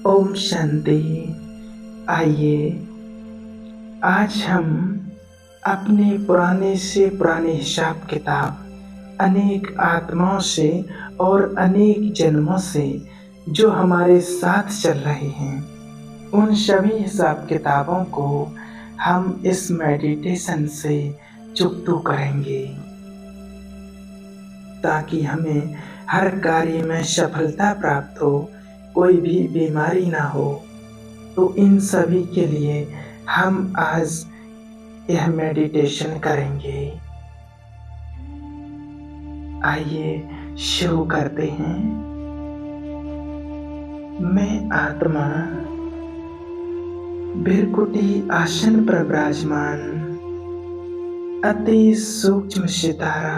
ओम शांति। आइए आज हम अपने पुराने से पुराने हिसाब किताब अनेक आत्माओं से और अनेक जन्मों से जो हमारे साथ चल रहे हैं, उन सभी हिसाब किताबों को हम इस मेडिटेशन से चुकता करेंगे ताकि हमें हर कार्य में सफलता प्राप्त हो, कोई भी बीमारी ना हो। तो इन सभी के लिए हम आज यह मेडिटेशन करेंगे। आइए शुरू करते हैं। मैं आत्मा भृकुटी आसन पर विराजमान अति सूक्ष्म सितारा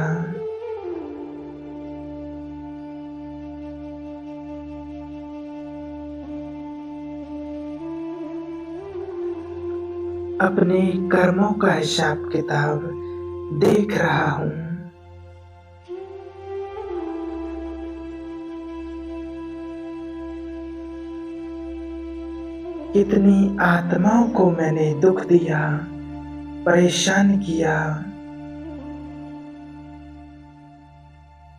अपने कर्मों का हिसाब किताब देख रहा हूँ। कितनी आत्माओं को मैंने दुख दिया, परेशान किया,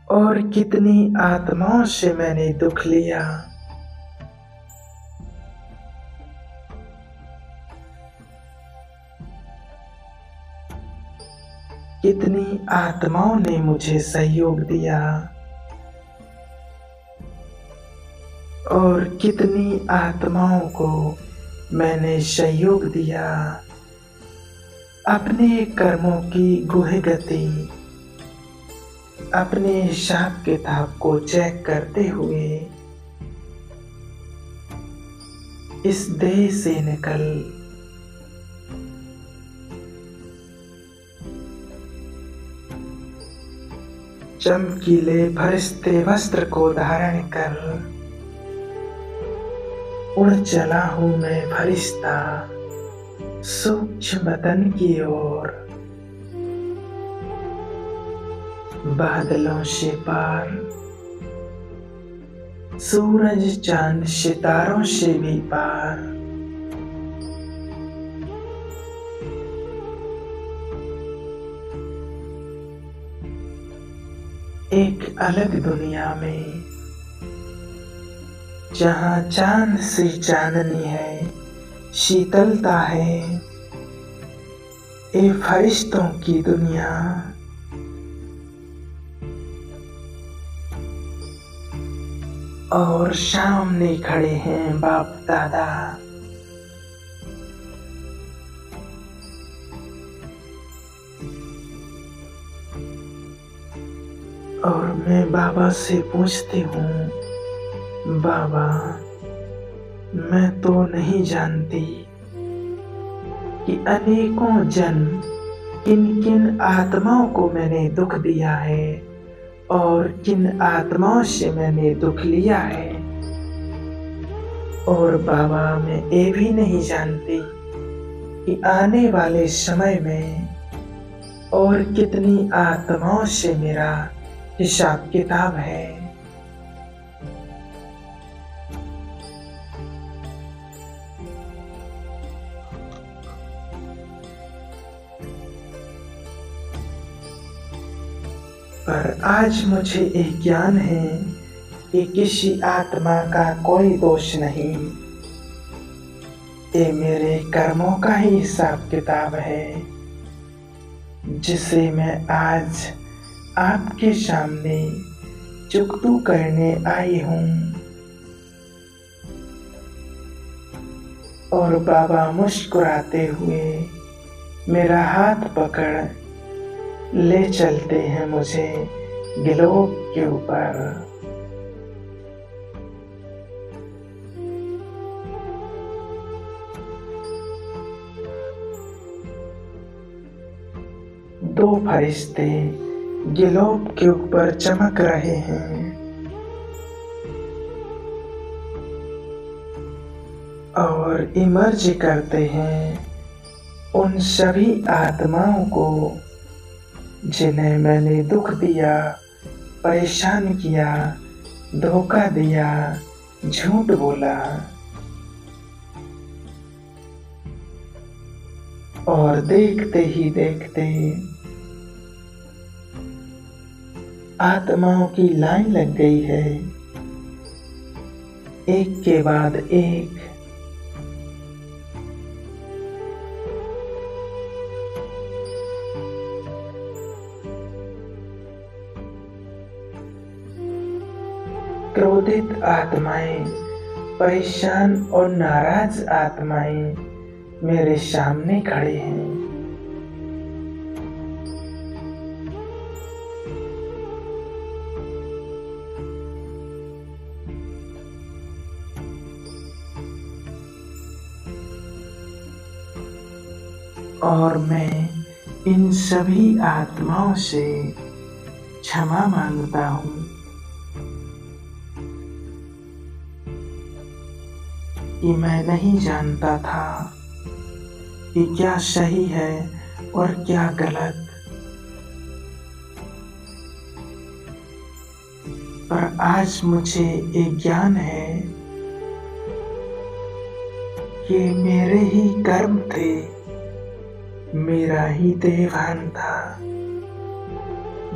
और कितनी आत्माओं से मैंने दुख लिया। कितनी आत्माओं ने मुझे सहयोग दिया और कितनी आत्माओं को मैंने सहयोग दिया। अपने कर्मों की गुह गति, अपने हिसाब किताब को चेक करते हुए इस देह से निकल चमकीले फरिश्ते वस्त्र को धारण कर उड़ चला हूँ मैं फरिश्ता सूक्ष्म वतन की ओर। बादलों से पार, सूरज चांद सितारों से भी पार, एक अलग दुनिया में जहाँ चांद से चांदनी है, शीतलता है, ये फरिश्तों की दुनिया। और सामने खड़े हैं बाप दादा। और मैं बाबा से पूछती हूँ, बाबा मैं तो नहीं जानती कि अनेकों जन्म किन किन आत्माओं को मैंने दुख दिया है और किन आत्माओं से मैंने दुख लिया है। और बाबा मैं ये भी नहीं जानती कि आने वाले समय में और कितनी आत्माओं से मेरा हिसाब किताब है। पर आज मुझे एक ज्ञान है कि किसी आत्मा का कोई दोष नहीं, ये मेरे कर्मों का ही हिसाब किताब है जिसे मैं आज आपके सामने चुकता करने आई हूँ। और बाबा मुस्कुराते हुए मेरा हाथ पकड़ ले चलते हैं मुझे गिलोब के ऊपर। दो फरिश्ते गिलोब के ऊपर चमक रहे हैं और इमर्ज करते हैं उन सभी आत्माओं को जिन्हें मैंने दुख दिया, परेशान किया, धोखा दिया, झूठ बोला। और देखते ही देखते आत्माओं की लाइन लग गई है, एक के बाद एक। क्रोधित आत्माएं, परेशान और नाराज आत्माएं मेरे सामने खड़े हैं। और मैं इन सभी आत्माओं से क्षमा मांगता हूँ कि मैं नहीं जानता था कि क्या सही है और क्या गलत। पर आज मुझे एक ज्ञान है कि मेरे ही कर्म थे, मेरा ही देवान था,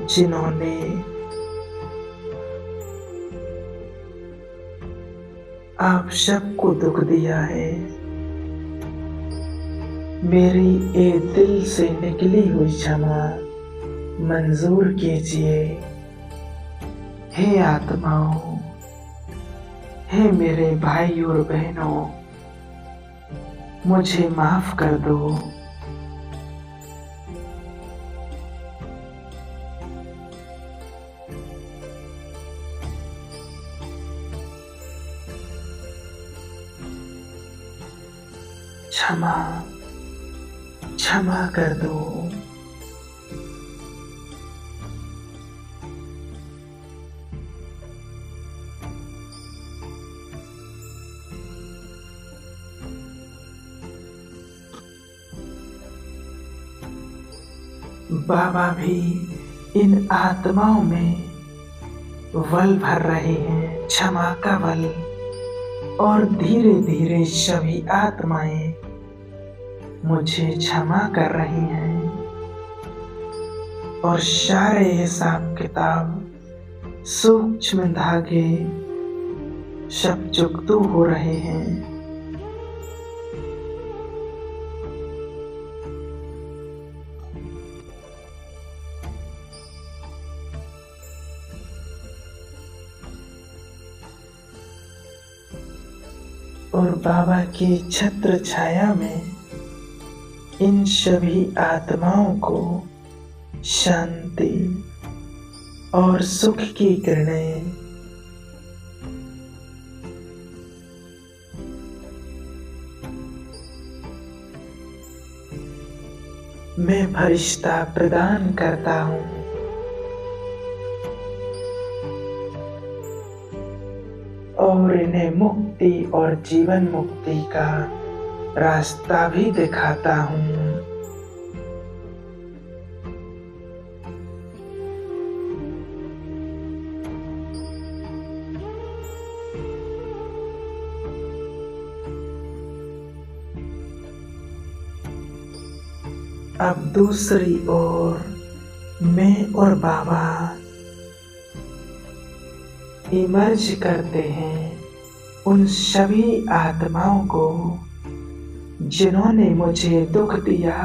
जिन्होंने आप सबको दुख दिया है। मेरी ये दिल से निकली हुई क्षमा मंजूर कीजिए। हे आत्माओं, हे मेरे भाई और बहनों, मुझे माफ कर दो। क्षमा क्षमा कर दो। बाबा भी इन आत्माओं में बल भर रहे हैं, क्षमा का बल। और धीरे धीरे सभी आत्माएं मुझे क्षमा कर रही हैं और सारे हिसाब किताब, सूक्ष्म धागे सब चुकतू हो रहे हैं। और बाबा की छत्र छाया में इन सभी आत्माओं को शांति और सुख की किरणें मैं फरिश्ता प्रदान करता हूँ। और इन्हें मुक्ति और जीवन मुक्ति का रास्ता भी दिखाता हूँ। अब दूसरी ओर मैं और बाबा इमर्ज करते हैं उन सभी आत्माओं को जिन्होंने मुझे दुख दिया,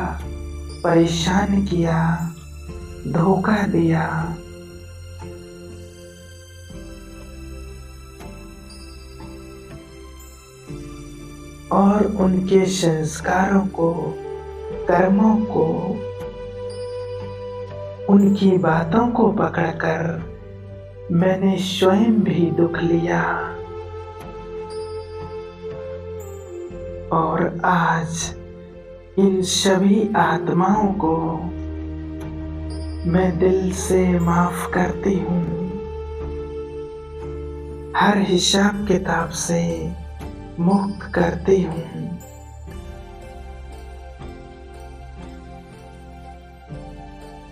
परेशान किया, धोखा दिया। और उनके संस्कारों को, कर्मों को, उनकी बातों को पकड़कर मैंने स्वयं भी दुख लिया। और आज इन सभी आत्माओं को मैं दिल से माफ करती हूँ, हर हिसाब किताब से मुक्त करती हूँ।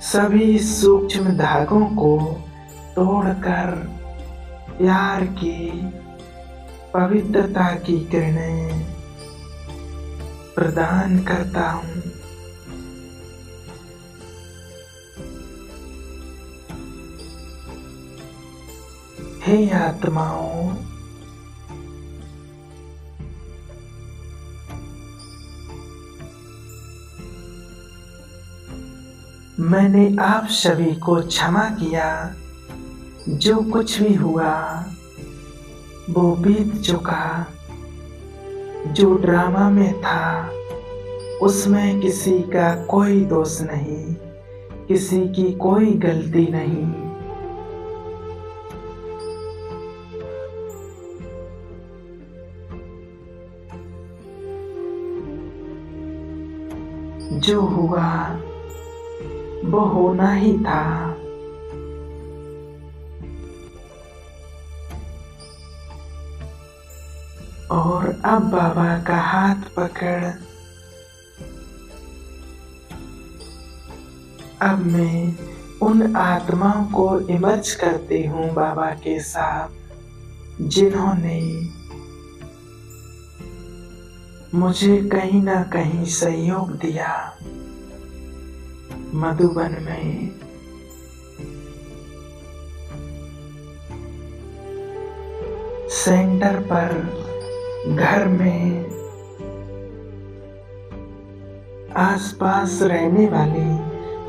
सभी सूक्ष्म धागों को तोड़कर प्यार की, पवित्रता की किरणें प्रदान करता हूँ। हे आत्माओं, मैंने आप सभी को क्षमा किया। जो कुछ भी हुआ वो बीत चुका। जो ड्रामा में था उसमें किसी का कोई दोष नहीं, किसी की कोई गलती नहीं। जो हुआ वो होना ही था। और अब बाबा का हाथ पकड़ अब मैं उन आत्माओं को इमर्ज करती हूँ बाबा के साथ, जिन्होंने मुझे कहीं ना कहीं सहयोग दिया। मधुबन में सेंटर पर, घर में, आसपास रहने वाली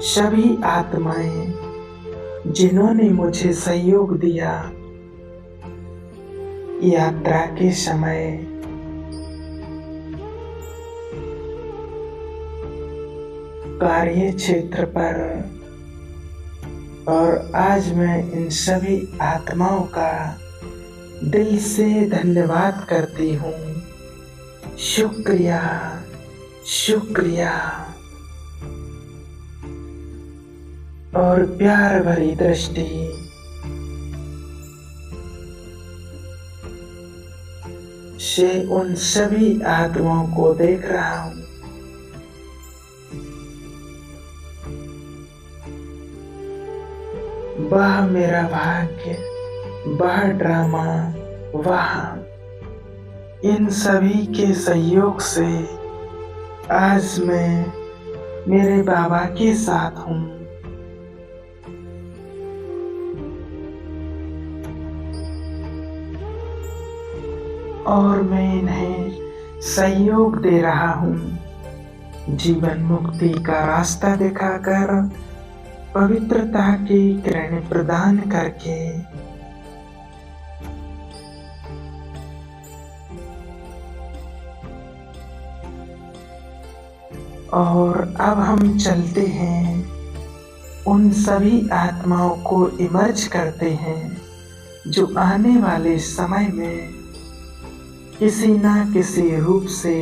सभी आत्माएं जिन्होंने मुझे सहयोग दिया यात्रा के समय, कार्य क्षेत्र पर, और आज मैं इन सभी आत्माओं का दिल से धन्यवाद करती हूँ। शुक्रिया, शुक्रिया। और प्यार भरी दृष्टि से उन सभी आत्माओं को देख रहा हूँ। वह मेरा भाग्य, वह ड्रामा, वह इन सभी के सहयोग से आज मैं मेरे बाबा के साथ हूँ। और मैं इन्हें सहयोग दे रहा हूँ, जीवन मुक्ति का रास्ता दिखाकर, पवित्रता की किरण प्रदान करके। और अब हम चलते हैं, उन सभी आत्माओं को इमर्ज करते हैं जो आने वाले समय में किसी ना किसी रूप से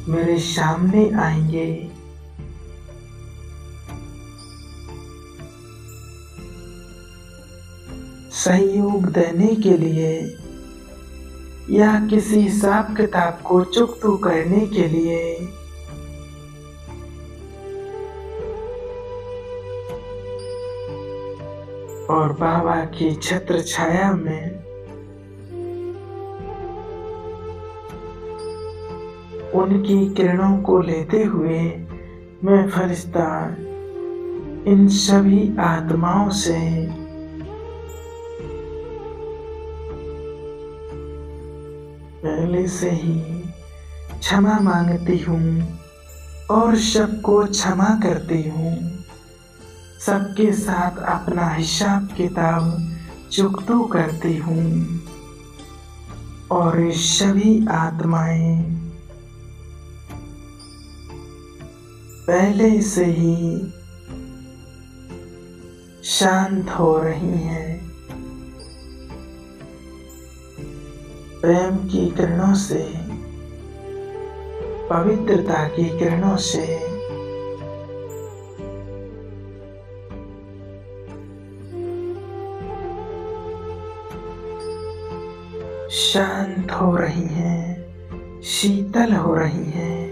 मेरे सामने आएंगे। सहयोग देने के लिए या किसी हिसाब किताब को चुकता करने के लिए। और बाबा की छत्र छाया में उनकी किरणों को लेते हुए मैं फरिश्ता इन सभी आत्माओं से पहले से ही क्षमा मांगती हूँ और सबको क्षमा करती हूँ। सबके साथ अपना हिसाब किताब चुकता करती हूँ। और ये सभी आत्माएं पहले से ही शांत हो रही हैं। प्रेम की किरणों से, पवित्रता की किरणों से शांत हो रही हैं, शीतल हो रही हैं।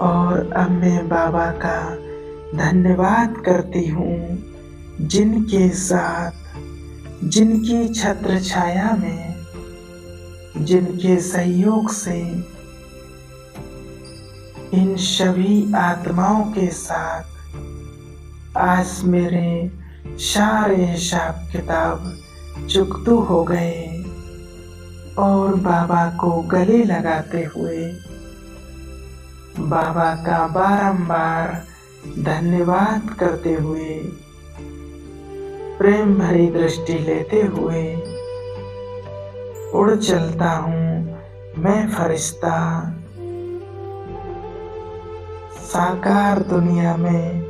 और अब मैं बाबा का धन्यवाद करती हूँ, जिनके साथ, जिनकी छत्र छाया में, जिनके सहयोग से इन सभी आत्माओं के साथ आज मेरे सारे हिसाब किताब चुकतू हो गए और बाबा को गले लगाते हुए बाबा का बारंबार धन्यवाद करते हुए प्रेम भरी दृष्टि लेते हुए उड़ चलता हूँ मैं फरिश्ता साकार दुनिया में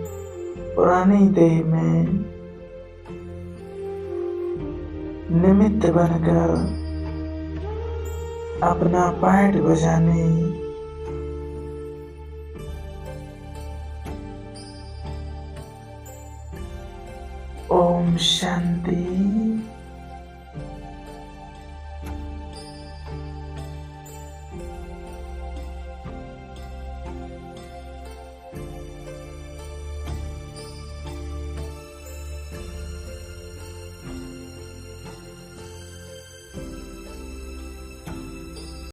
पुरानी देह में निमित्त बनकर अपना पाठ बजाने ओम शांति।